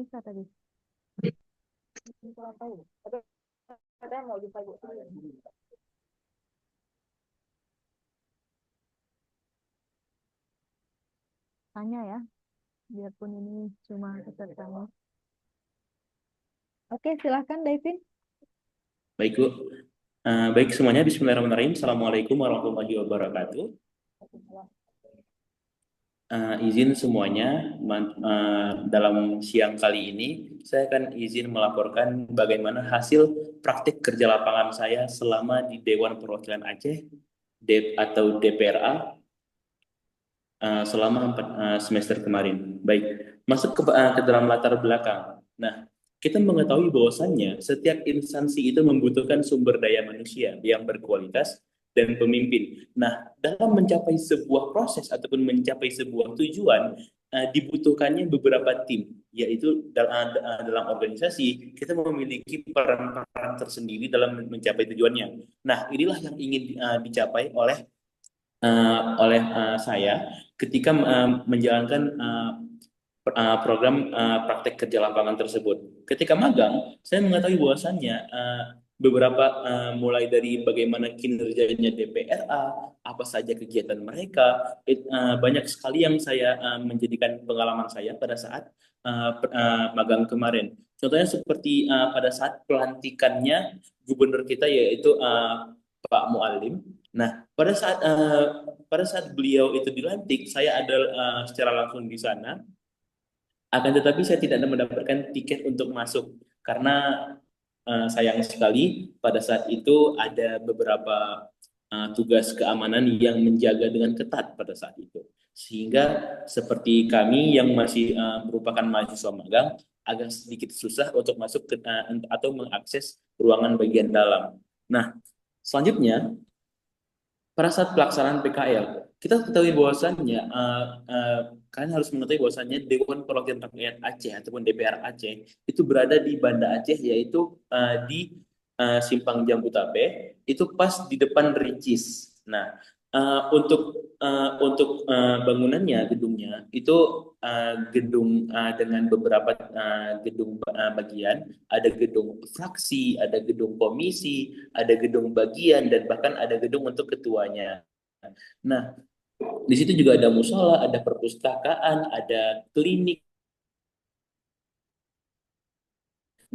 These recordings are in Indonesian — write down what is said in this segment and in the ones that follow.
bisa tadi. Ada mau dipakai. Tanya ya, biarpun ini cuma ketertanya. Oke, silahkan David. Baik, Bu. Baik semuanya, Bismillahirrahmanirrahim. Assalamualaikum warahmatullahi wabarakatuh. Izin semuanya, dalam siang kali ini, saya akan izin melaporkan bagaimana hasil praktik kerja lapangan saya selama di Dewan Perwakilan Aceh, atau DPRA, selama semester kemarin. Baik, masuk ke dalam latar belakang. Nah, kita mengetahui bahwasannya setiap instansi itu membutuhkan sumber daya manusia yang berkualitas dan pemimpin. Nah, dalam mencapai sebuah proses ataupun mencapai sebuah tujuan, dibutuhkannya beberapa tim, yaitu dalam organisasi kita memiliki peran-peran tersendiri dalam mencapai tujuannya. Nah, inilah yang ingin dicapai oleh saya ketika menjalankan program praktek kerja lapangan tersebut. Ketika magang, saya mengetahui bahwasannya beberapa mulai dari bagaimana kinerjanya DPRA, apa saja kegiatan mereka, banyak sekali yang saya menjadikan pengalaman saya pada saat magang kemarin. Contohnya seperti pada saat pelantikannya gubernur kita yaitu Pak Mualim. Nah, pada saat beliau itu dilantik, saya ada secara langsung di sana. Akan tetapi saya tidak mendapatkan tiket untuk masuk karena sayang sekali pada saat itu ada beberapa tugas keamanan yang menjaga dengan ketat pada saat itu. Sehingga seperti kami yang masih merupakan mahasiswa magang agak sedikit susah untuk masuk atau mengakses ruangan bagian dalam. Nah, selanjutnya pada saat pelaksanaan PKL, kita ketahui bahwasannya kalian harus mengetahui bahwasannya Dewan Perwakilan Rakyat Aceh ataupun DPR Aceh itu berada di Banda Aceh, yaitu di Simpang Jambu Tape, itu pas di depan Ricis. Nah, untuk bangunannya, gedungnya itu gedung dengan beberapa gedung bagian, ada gedung fraksi, ada gedung komisi, ada gedung bagian, dan bahkan ada gedung untuk ketuanya. Nah, di situ juga ada musola, ada perpustakaan, ada klinik.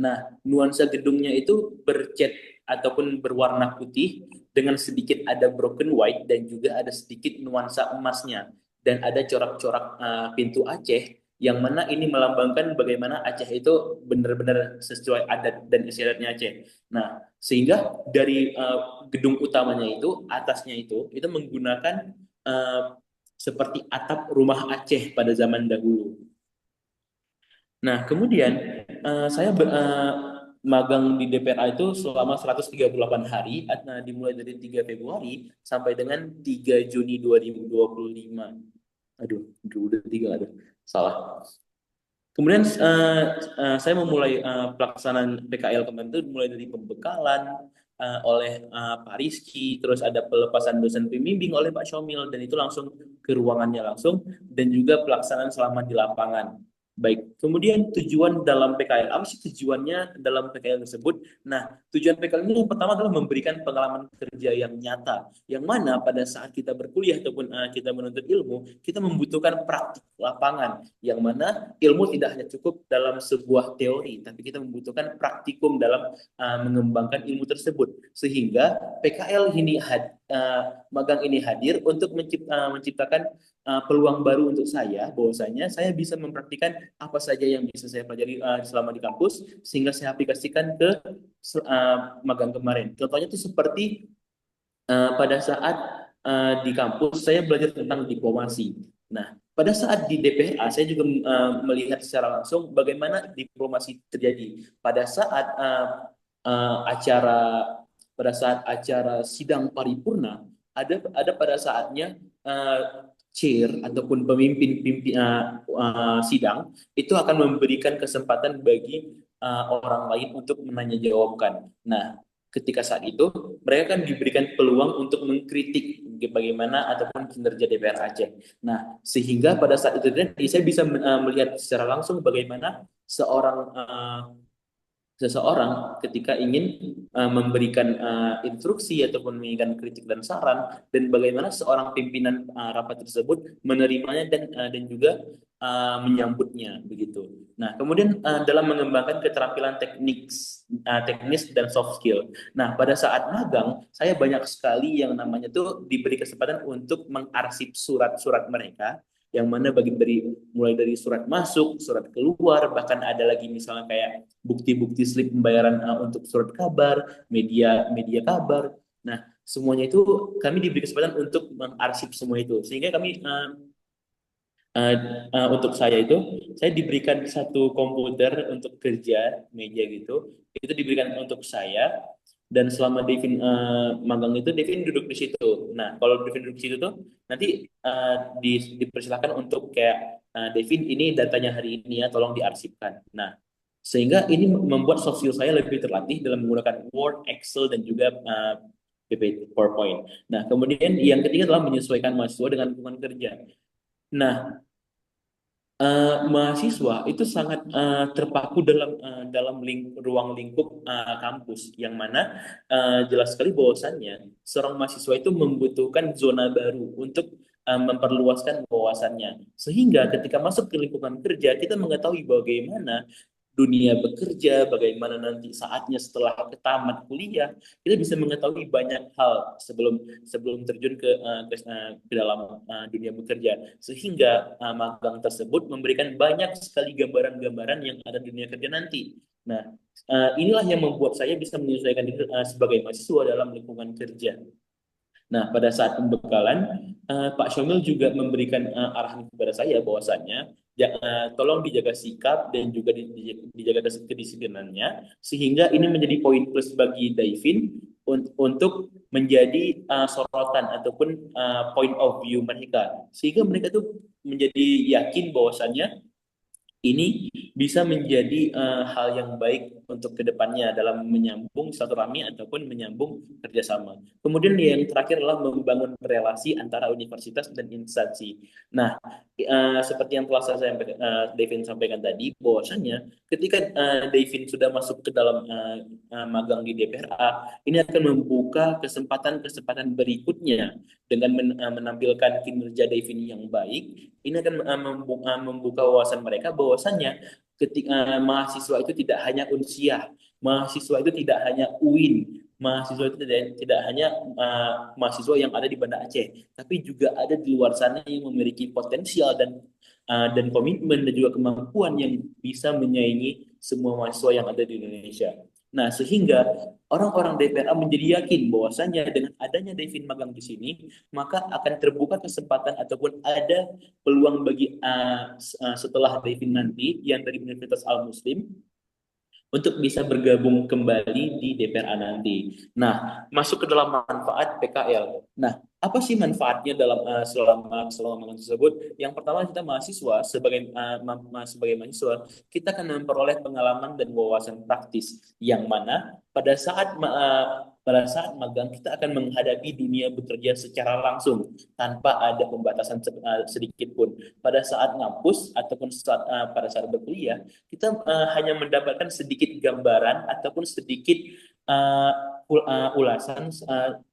Nah, nuansa gedungnya itu bercat ataupun berwarna putih dengan sedikit ada broken white dan juga ada sedikit nuansa emasnya. Dan ada corak-corak pintu Aceh yang mana ini melambangkan bagaimana Aceh itu benar-benar sesuai adat dan istiadatnya Aceh. Nah, sehingga dari gedung utamanya itu, atasnya itu menggunakan uh, seperti atap rumah Aceh pada zaman dahulu. Nah, kemudian magang di DPRA itu selama 138 hari, dimulai dari 3 Februari sampai dengan 3 Juni 2025. Aduh, udah 3 ada. Salah. Kemudian saya memulai pelaksanaan PKL kemarin itu mulai dari pembekalan oleh Pak Rizky, terus ada pelepasan dosen pembimbing oleh Pak Syomil, dan itu langsung ke ruangannya langsung, dan juga pelaksanaan selama di lapangan. Baik, kemudian tujuan dalam PKL, apa sih tujuannya dalam PKL tersebut? Nah, tujuan PKL ini yang pertama adalah memberikan pengalaman kerja yang nyata, yang mana pada saat kita berkuliah ataupun kita menuntut ilmu, kita membutuhkan praktik lapangan, yang mana ilmu tidak hanya cukup dalam sebuah teori, tapi kita membutuhkan praktikum dalam mengembangkan ilmu tersebut. Sehingga PKL ini magang ini hadir untuk menciptakan peluang baru untuk saya, bahwasanya saya bisa mempraktikkan apa saja yang bisa saya pelajari selama di kampus, sehingga saya aplikasikan ke magang kemarin. Contohnya itu seperti pada saat di kampus saya belajar tentang diplomasi. Nah, pada saat di DPA saya juga melihat secara langsung bagaimana diplomasi terjadi pada saat acara sidang paripurna, ada pada saatnya chair ataupun pemimpin sidang itu akan memberikan kesempatan bagi orang lain untuk menanya jawabkan. Nah, ketika saat itu mereka kan diberikan peluang untuk mengkritik bagaimana ataupun kinerja DPR Aceh. Nah, sehingga pada saat itu nanti saya bisa melihat secara langsung bagaimana seseorang ketika ingin memberikan instruksi ataupun memberikan kritik dan saran, dan bagaimana seorang pimpinan rapat tersebut menerimanya dan juga menyambutnya begitu. Nah, kemudian dalam mengembangkan keterampilan teknis dan soft skill. Nah, pada saat magang saya banyak sekali yang namanya tuh diberi kesempatan untuk mengarsip surat-surat mereka, yang mana mulai dari surat masuk, surat keluar, bahkan ada lagi misalnya kayak bukti-bukti slip pembayaran untuk surat kabar, media media kabar. Nah, semuanya itu kami diberi kesempatan untuk mengarsip semua itu. Sehingga kami uh, untuk saya diberikan satu komputer untuk kerja meja gitu. Itu diberikan untuk saya, dan selama Devin magang itu Devin duduk di situ. Nah, kalau Devin duduk di situ tuh nanti dipersilakan untuk kayak Devin ini datanya hari ini ya, tolong diarsipkan. Nah, sehingga ini membuat soft skill saya lebih terlatih dalam menggunakan Word, Excel, dan juga PPT, PowerPoint. Nah, kemudian yang ketiga adalah menyesuaikan mahasiswa dengan lingkungan kerja. Nah, mahasiswa itu sangat terpaku dalam ruang lingkup kampus, yang mana jelas sekali bahwasannya seorang mahasiswa itu membutuhkan zona baru untuk memperluaskan wawasannya, sehingga ketika masuk ke lingkungan kerja kita mengetahui bagaimana dunia bekerja, bagaimana nanti saatnya setelah tamat kuliah, kita bisa mengetahui banyak hal sebelum sebelum terjun ke dalam dunia bekerja. Sehingga magang tersebut memberikan banyak sekali gambaran-gambaran yang ada di dunia kerja nanti. Nah, inilah yang membuat saya bisa menyesuaikan diri sebagai mahasiswa dalam lingkungan kerja. Nah, pada saat pembekalan, Pak Syomil juga memberikan arahan kepada saya bahwasannya tolong dijaga sikap dan juga dijaga kedisiplinannya, sehingga ini menjadi poin plus bagi Daivin untuk menjadi sorotan ataupun point of view mereka, sehingga mereka tuh menjadi yakin bahwasannya ini bisa menjadi hal yang baik untuk kedepannya dalam menyambung silaturahmi ataupun menyambung kerjasama. Kemudian yang terakhir adalah membangun relasi antara universitas dan instansi. Nah, seperti yang telah Devin sampaikan tadi, bahwasanya ketika Devin sudah masuk ke dalam magang di DPRA, ini akan membuka kesempatan-kesempatan berikutnya dengan menampilkan kinerja Devin yang baik. Ini akan membuka wawasan mereka bahwasannya ketika mahasiswa itu tidak hanya unsiah, mahasiswa itu tidak hanya UIN, mahasiswa itu tidak hanya mahasiswa yang ada di Banda Aceh, tapi juga ada di luar sana yang memiliki potensial dan komitmen dan juga kemampuan yang bisa menyaingi semua mahasiswa yang ada di Indonesia. Nah, sehingga orang-orang DPRA menjadi yakin bahwasannya dengan adanya Devin magang di sini, maka akan terbuka kesempatan ataupun ada peluang bagi setelah Devin nanti yang dari Universitas Al Muslim untuk bisa bergabung kembali di DPRA nanti. Nah, masuk ke dalam manfaat PKL. Nah, apa sih manfaatnya dalam selama magang tersebut? Yang pertama, kita mahasiswa sebagai mahasiswa, kita akan memperoleh pengalaman dan wawasan praktis, yang mana pada saat magang kita akan menghadapi dunia bekerja secara langsung tanpa ada pembatasan sedikit pun. Pada saat ngampus ataupun pada saat berkuliah, kita hanya mendapatkan sedikit gambaran ataupun sedikit uh, ulasan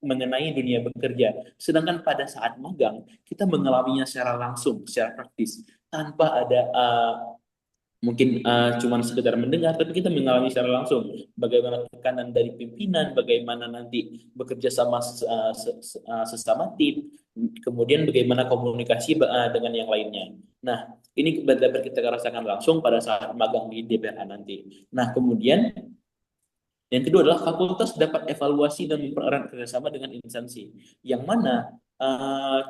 mengenai dunia bekerja. Sedangkan pada saat magang, kita mengalaminya secara langsung, secara praktis, tanpa ada mungkin cuman sekedar mendengar, tapi kita mengalami secara langsung bagaimana tekanan dari pimpinan, bagaimana nanti bekerja sama sesama tim, kemudian bagaimana komunikasi dengan yang lainnya. Nah, ini dapat kita rasakan langsung pada saat magang di DPRA nanti. Nah, kemudian yang kedua adalah fakultas dapat evaluasi dan mempererat kerjasama dengan instansi. Yang mana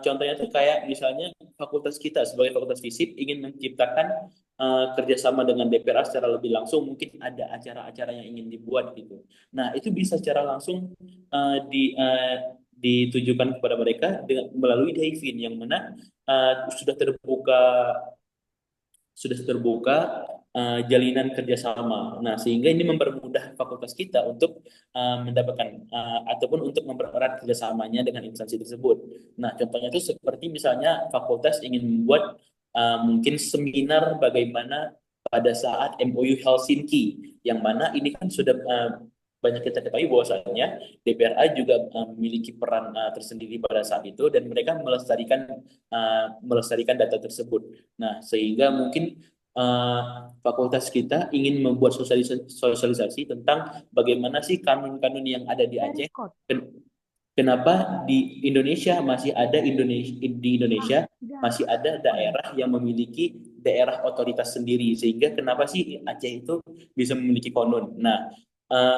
contohnya itu kayak misalnya fakultas kita sebagai fakultas fisip ingin menciptakan kerjasama dengan DPRA secara lebih langsung, mungkin ada acara-acara yang ingin dibuat gitu. Nah, itu bisa secara langsung ditujukan kepada mereka melalui Davin, yang mana sudah terbuka jalinan kerjasama. Nah, sehingga ini mempermudah fakultas kita untuk mendapatkan ataupun untuk mempererat kerjasamanya dengan instansi tersebut. Nah, contohnya itu seperti misalnya fakultas ingin membuat mungkin seminar bagaimana pada saat MOU Helsinki, yang mana ini kan sudah banyak kita ketahui bahwasanya DPRA juga memiliki peran tersendiri pada saat itu dan mereka melestarikan data tersebut. Nah, sehingga mungkin fakultas kita ingin membuat sosialisasi tentang bagaimana sih kanun-kanun yang ada di Dari Aceh. Scott. Kenapa di Indonesia masih ada Ah, udah. masih ada Oh ya. daerah yang memiliki daerah otoritas sendiri, sehingga kenapa sih Aceh itu bisa memiliki konun. Nah,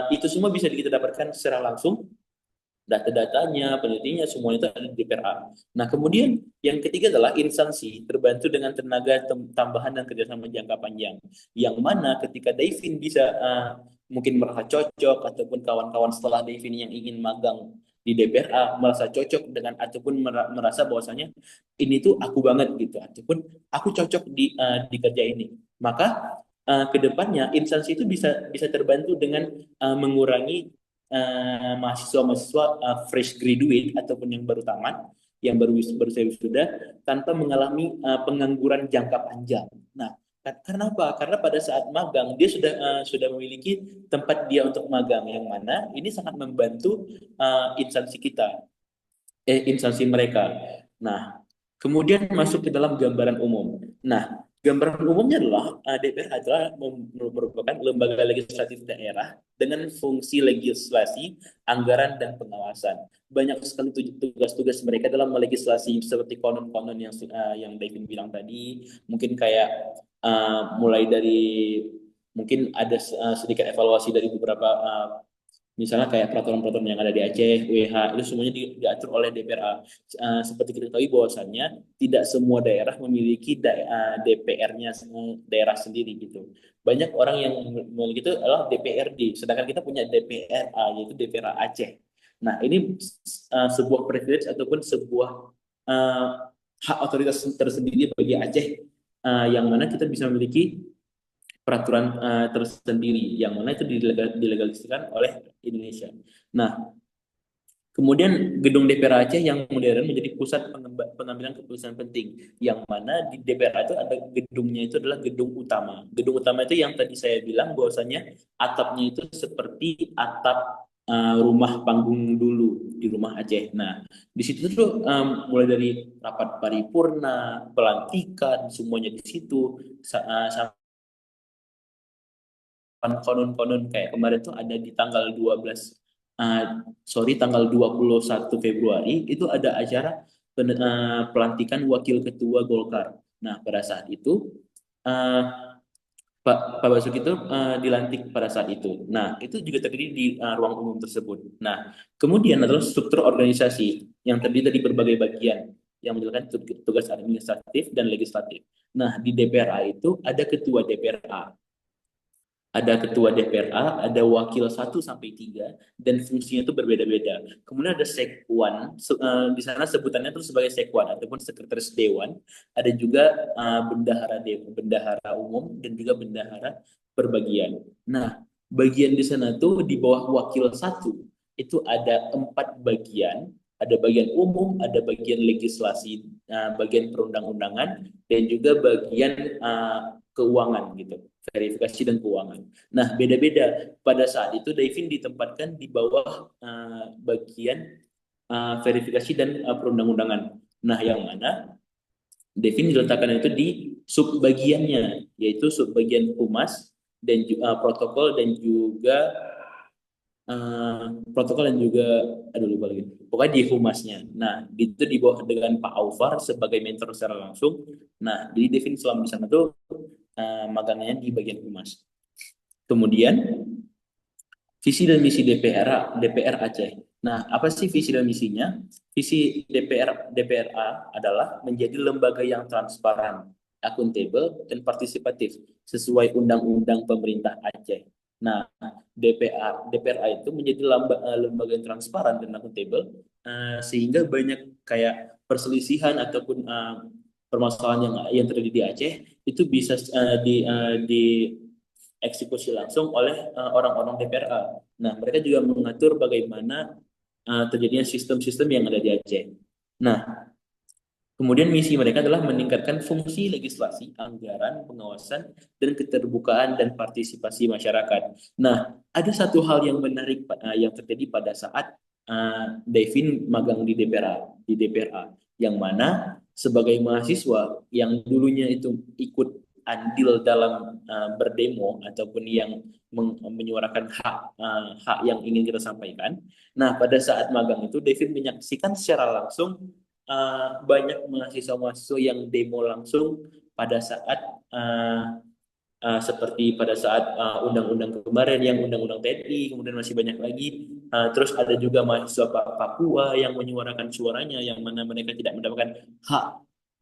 itu semua bisa kita dapatkan secara langsung, data-datanya, penelitiannya, semuanya itu ada di DPRA. Nah, kemudian yang ketiga adalah instansi terbantu dengan tenaga tambahan dan kerjasama jangka panjang. Yang mana ketika Davin bisa mungkin merasa cocok ataupun kawan-kawan setelah Davin yang ingin magang di DPRA merasa cocok dengan ataupun merasa bahwasanya ini tuh aku banget gitu ataupun aku cocok di kerja ini, maka kedepannya instansi itu bisa bisa terbantu dengan mengurangi mahasiswa-mahasiswa fresh graduate ataupun yang baru tamat, yang baru saya wisuda tanpa mengalami pengangguran jangka panjang. Nah, karena apa? Karena pada saat magang dia sudah memiliki tempat dia untuk magang, yang mana ini sangat membantu instansi kita, instansi mereka. Nah, kemudian masuk ke dalam gambaran umum. Nah, gambaran umumnya adalah DPR adalah merupakan lembaga legislatif daerah dengan fungsi legislasi, anggaran, dan pengawasan. Banyak sekali tugas-tugas mereka dalam melegislasi seperti konon-konon yang Devin bilang tadi, mungkin kayak mulai dari mungkin ada sedikit evaluasi dari beberapa misalnya kayak peraturan-peraturan yang ada di Aceh, WH, itu semuanya diatur oleh DPRA. Seperti kita tahu bahwasannya tidak semua daerah memiliki DPR-nya daerah sendiri gitu. Banyak orang yang memiliki itu adalah DPRD, sedangkan kita punya DPRA, yaitu DPRA Aceh. Nah, ini sebuah privilege ataupun sebuah uh, hak otoritas tersendiri bagi Aceh, yang mana kita bisa memiliki peraturan tersendiri yang mana itu dilegaliskan oleh Indonesia. Nah, kemudian gedung DPR Aceh yang modern menjadi pusat pengambilan keputusan penting, yang mana di DPR itu ada gedungnya, itu adalah gedung utama. Gedung utama itu yang tadi saya bilang bahwasanya atapnya itu seperti atap rumah panggung dulu di rumah Aceh. Nah, di situ tuh mulai dari rapat paripurna, pelantikan, semuanya di situ. Konon-konon kayak kemarin tuh ada di tanggal 12 tanggal 21 Februari itu ada acara pelantikan wakil ketua Golkar. Nah, pada saat itu uh, Pak Basuki itu dilantik pada saat itu. Nah, itu juga terjadi di ruang umum tersebut. Nah, kemudian adalah struktur organisasi yang terdiri dari berbagai bagian yang menjalankan tugas administratif dan legislatif. Nah, di DPRA itu ada ketua DPRA, ada ketua DPRA, ada wakil 1 sampai 3, dan fungsinya itu berbeda-beda. Kemudian ada sekwan, di sana sebutannya itu sebagai sekwan ataupun sekretaris dewan. Ada juga bendahara umum dan juga bendahara perbagian. Nah, bagian di sana tuh di bawah wakil 1 itu ada 4 bagian. Ada bagian umum, ada bagian legislasi, bagian perundang-undangan, dan juga bagian keuangan gitu, verifikasi dan keuangan. Nah, beda-beda. Pada saat itu Davin ditempatkan di bawah bagian verifikasi dan perundang-undangan. Nah, yang mana Devin diletakkan itu di subbagiannya, yaitu subbagian humas dan protokol dan juga protokol dan juga aduh lupa lagi. Pokoknya di humasnya. Nah, itu di bawah dengan Pak Aufar sebagai mentor secara langsung. Nah, jadi Devin selama di sana tuh magangnya di bagian humas. Kemudian visi dan misi DPR Aceh. Nah, apa sih visi dan misinya? Visi DPRA adalah menjadi lembaga yang transparan, akuntabel, dan partisipatif sesuai undang-undang pemerintah Aceh. Nah, DPRA itu menjadi lembaga yang transparan dan akuntabel, sehingga banyak kayak perselisihan ataupun permasalahan yang terjadi di Aceh itu bisa dieksekusi langsung oleh orang-orang DPRA. Nah, mereka juga mengatur bagaimana terjadinya sistem-sistem yang ada di Aceh. Nah, kemudian misi mereka adalah meningkatkan fungsi legislasi, anggaran, pengawasan, dan keterbukaan dan partisipasi masyarakat. Nah, ada satu hal yang menarik yang terjadi pada saat Devin magang di DPRA, yang mana sebagai mahasiswa yang dulunya itu ikut andil dalam berdemo ataupun yang menyuarakan hak yang ingin kita sampaikan. Nah, pada saat magang itu Devin menyaksikan secara langsung banyak mahasiswa-mahasiswa yang demo langsung pada saat seperti pada saat undang-undang kemarin yang undang-undang TNI, kemudian masih banyak lagi. Terus ada juga mahasiswa Papua yang menyuarakan suaranya, yang mana mereka tidak mendapatkan hak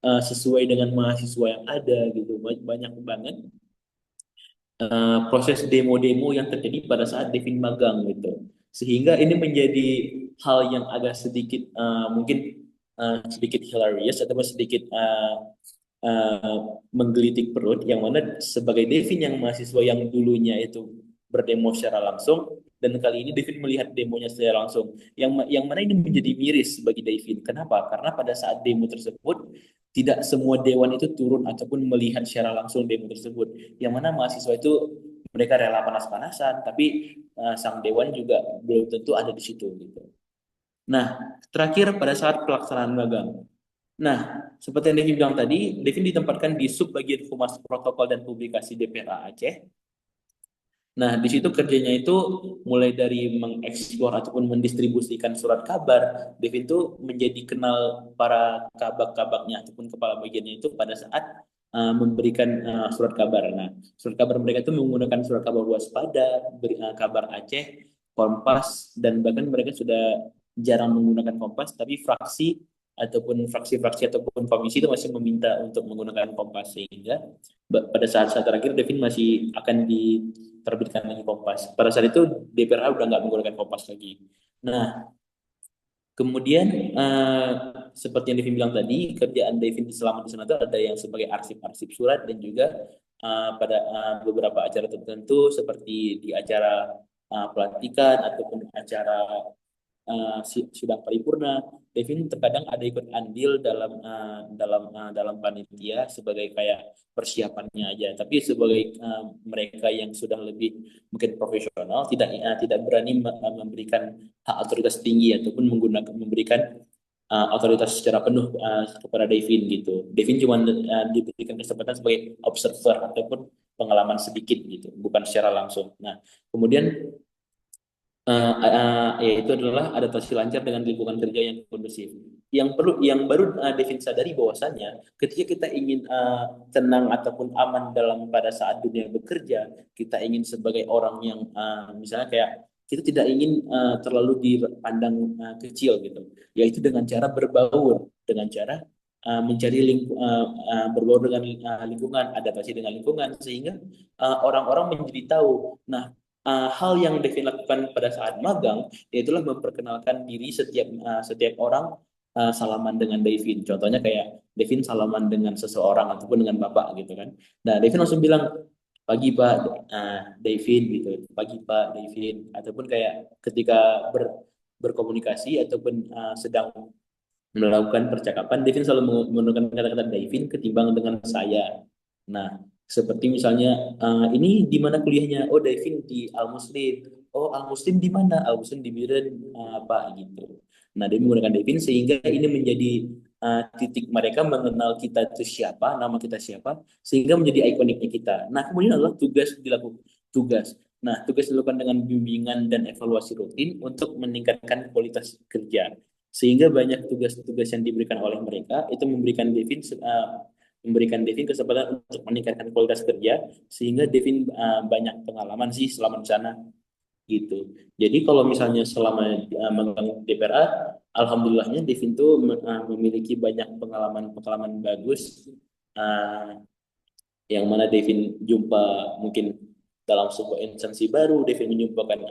sesuai dengan mahasiswa yang ada gitu. Banyak banget proses demo-demo yang terjadi pada saat Devin magang gitu. Sehingga ini menjadi hal yang agak sedikit mungkin sedikit hilarious atau sedikit uh, menggelitik perut, yang mana sebagai Devin yang mahasiswa yang dulunya itu berdemo secara langsung, dan kali ini Devin melihat demonya secara langsung, yang mana ini menjadi miris bagi Devin. Kenapa? Karena pada saat demo tersebut tidak semua dewan itu turun ataupun melihat secara langsung demo tersebut, yang mana mahasiswa itu mereka rela panas-panasan, tapi sang dewan juga belum tentu ada di situ gitu. Nah, terakhir pada saat pelaksanaan magang. Nah, seperti yang Devin bilang tadi, Devin ditempatkan di sub bagian Humas Protokol dan Publikasi DPRA Aceh. Nah, di situ kerjanya itu mulai dari mengeksplor ataupun mendistribusikan surat kabar. Devin itu menjadi kenal para kabak-kabaknya ataupun kepala bagiannya itu pada saat memberikan surat kabar. Nah, surat kabar mereka itu menggunakan surat kabar waspada, kabar Aceh, Kompas, dan bahkan mereka sudah jarang menggunakan Kompas, tapi fraksi-fraksi ataupun komisi itu masih meminta untuk menggunakan Kompas, sehingga pada saat-saat terakhir Devin masih akan diterbitkan lagi Kompas. Pada saat itu DPRA udah nggak menggunakan Kompas lagi. Nah, kemudian seperti yang Devin bilang tadi, kerjaan Devin selama di sana itu ada yang sebagai arsip-arsip surat, dan juga pada beberapa acara tertentu seperti di acara pelantikan ataupun acara sidang paripurna. Devin terkadang ada ikut andil dalam panitia sebagai kayak persiapannya aja. Tapi sebagai mereka yang sudah lebih mungkin profesional, tidak berani memberikan hak otoritas tinggi ataupun memberikan otoritas secara penuh kepada Devin gitu. Devin cuma diberikan kesempatan sebagai observer ataupun pengalaman sedikit gitu, bukan secara langsung. Nah, kemudian yaitu adalah adaptasi lancar dengan lingkungan kerja yang kondusif. Yang baru Devin sadari bahwasannya ketika kita ingin tenang ataupun aman pada saat dunia bekerja, kita ingin sebagai orang yang misalnya kayak kita tidak ingin terlalu dipandang kecil gitu, yaitu dengan cara berbaur, dengan cara mencari berbaur dengan lingkungan, adaptasi dengan lingkungan, sehingga orang-orang menjadi tahu. Nah, hal yang Devin lakukan pada saat magang yaitulah memperkenalkan diri setiap orang salaman dengan Devin. Contohnya kayak Devin salaman dengan seseorang ataupun dengan bapak gitu kan. Nah, Devin langsung bilang pagi Pak Devin gitu, pagi Pak Devin, ataupun kayak ketika berkomunikasi ataupun sedang melakukan percakapan, Devin selalu menggunakan kata-kata Devin ketimbang dengan saya. Nah, seperti misalnya, ini di mana kuliahnya? Oh, Devin di Al Muslim. Oh, Al Muslim di mana? Al Muslim di Biren, Pak gitu. Nah, dia menggunakan Devin sehingga ini menjadi titik mereka mengenal kita itu siapa, nama kita siapa, sehingga menjadi ikoniknya kita. Nah, kemudian adalah tugas. Nah, tugas dilakukan dengan bimbingan dan evaluasi rutin untuk meningkatkan kualitas kerja, sehingga banyak tugas-tugas yang diberikan oleh mereka itu memberikan Devin kesempatan untuk meningkatkan kualitas kerja, sehingga Devin banyak pengalaman sih selama di sana gitu. Jadi kalau misalnya selama megang DPRA, alhamdulillahnya Devin tuh memiliki banyak pengalaman-pengalaman bagus, uh, yang mana Devin jumpa mungkin dalam sebuah instansi baru, Devin menyumpakan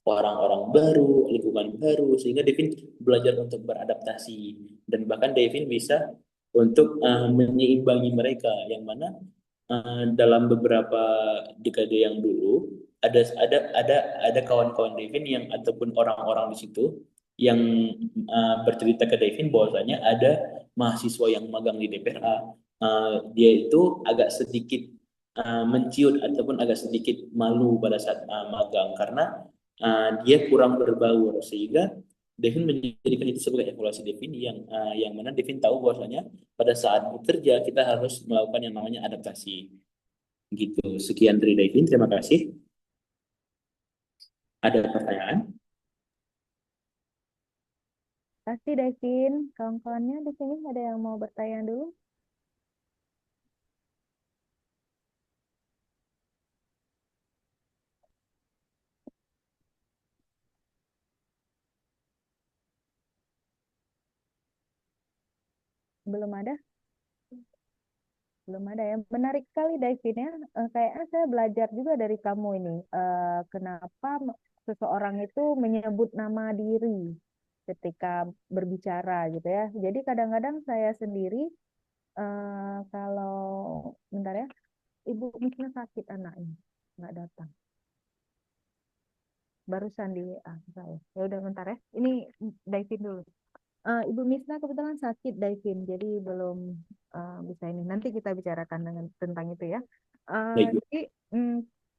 orang-orang baru, lingkungan baru, sehingga Devin belajar untuk beradaptasi, dan bahkan Devin bisa untuk menyeimbangi mereka, yang mana dalam beberapa dekade yang dulu ada kawan-kawan Devin yang ataupun orang-orang di situ yang bercerita ke Devin bahwasanya ada mahasiswa yang magang di DPRA. Dia itu agak sedikit menciut ataupun agak sedikit malu pada saat magang karena dia kurang berbaur, sehingga Devin menjadikan itu sebagai evaluasi Devin yang mana Devin tahu bahwasanya pada saat bekerja kita harus melakukan yang namanya adaptasi. Gitu. Sekian dari Devin, terima kasih. Ada pertanyaan? Pasti Davin, kawan-kawannya di sini ada yang mau bertanya dulu? Belum ada? Belum ada ya. Menarik sekali Davin ya. Kayaknya saya belajar juga dari kamu ini. Kenapa seseorang itu menyebut nama diri ketika berbicara gitu ya. Jadi kadang-kadang saya sendiri kalau bentar ya, Ibu Misna sakit anaknya, nggak datang. Barusan di saya. Ya udah bentar ya. Ini Davin dulu. Ibu Misna kebetulan sakit Daivin, jadi belum bisa ini. Nanti kita bicarakan tentang itu ya. Baik. Jadi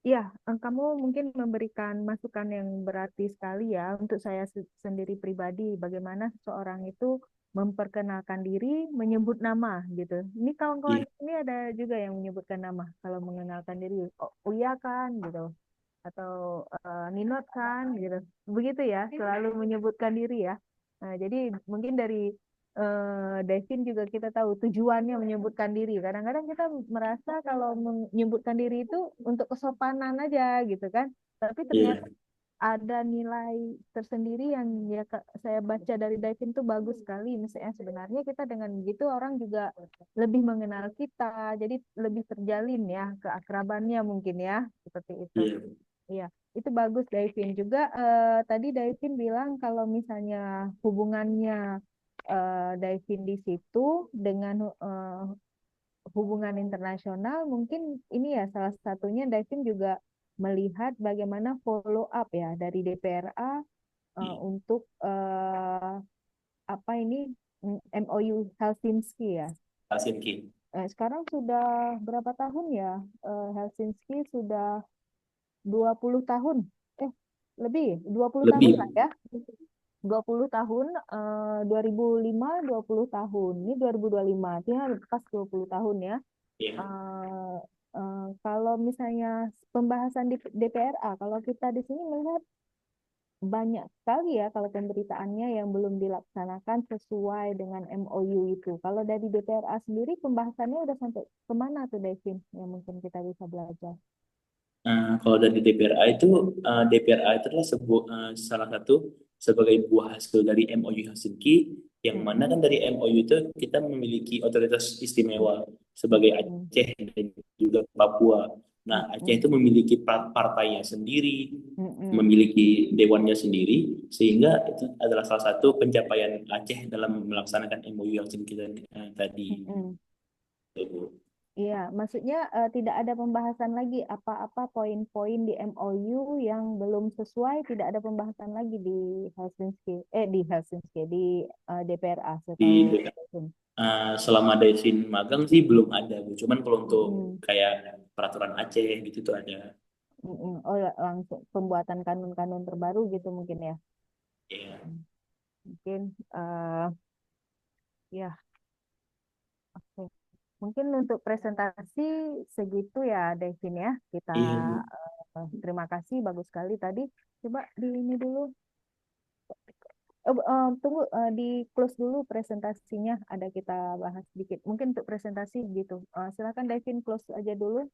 ya kamu mungkin memberikan masukan yang berarti sekali ya untuk saya sendiri pribadi. Bagaimana seseorang itu memperkenalkan diri, menyebut nama gitu. Ini kawan-kawan Iya, ini ada juga yang menyebutkan nama kalau mengenalkan diri. Oh, Uya kan gitu atau Ninot kan gitu. Begitu ya, selalu menyebutkan diri ya. Nah, jadi mungkin dari Devin juga kita tahu tujuannya menyebutkan diri. Kadang-kadang kita merasa kalau menyebutkan diri itu untuk kesopanan aja gitu kan. Tapi ternyata iya, ada nilai tersendiri yang ya saya baca dari Devin tuh bagus sekali. Misalnya sebenarnya kita dengan begitu orang juga lebih mengenal kita, jadi lebih terjalin ya keakrabannya mungkin ya seperti itu. iya, Iya, itu bagus Davin juga. Tadi Davin bilang kalau misalnya hubungannya Davin di situ dengan hubungan internasional, mungkin ini ya salah satunya Davin juga melihat bagaimana follow up ya dari DPRA iya. untuk apa ini MOU Helsinki ya. Helsinki. Sekarang sudah berapa tahun ya? Helsinki sudah 20 tahun. Eh, lebih, 20 tahun lah Lebih. ya. 20 tahun, 2005, 20 tahun. Ini 2025, artinya pas 20 tahun ya. Iya, Eh, kalau misalnya pembahasan di DPRA, kalau kita di sini melihat banyak sekali ya kalau pemberitaannya yang belum dilaksanakan sesuai dengan MOU itu. Kalau dari DPRA sendiri pembahasannya udah sampai kemana tuh Devin yang mungkin kita bisa belajar? Kalau dari DPRA itu, DPRA itu adalah salah satu sebagai buah hasil dari MOU Helsinki, yang mana Mm-mm, kan dari MOU itu kita memiliki otoritas istimewa sebagai mm-mm, Aceh dan juga Papua. Nah, Aceh mm-mm, itu memiliki partainya sendiri, mm-mm, memiliki dewannya sendiri, sehingga itu adalah salah satu pencapaian Aceh dalam melaksanakan MOU Helsinki tadi. mm-mm. Tuh. Iya, maksudnya tidak ada pembahasan lagi apa-apa poin-poin di MOU yang belum sesuai, tidak ada pembahasan lagi di Helsinki, di DPRA setahu Di saya. selama Devin magang sih belum ada, Bu. Cuman kalau untuk Mm-mm, kayak peraturan Aceh gitu tuh ada. mm-mm. Oh, langsung pembuatan kanun-kanun terbaru gitu mungkin ya. Ya, Mm, Mungkin ya, oke. Mungkin untuk presentasi segitu ya, Devin ya. Kita iya, Bu. terima kasih, bagus sekali tadi. Coba di ini dulu. Tunggu di close dulu presentasinya. Ada kita bahas sedikit. Mungkin untuk presentasi gitu. Silakan Devin close aja dulu.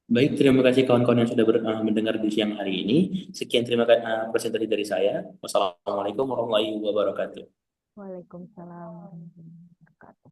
Baik, terima kasih kawan-kawan yang sudah mendengar di siang hari ini. Sekian terima kasih presentasi dari saya. Wassalamualaikum warahmatullahi wabarakatuh. Waalaikumsalam warahmatullahi wabarakatuh.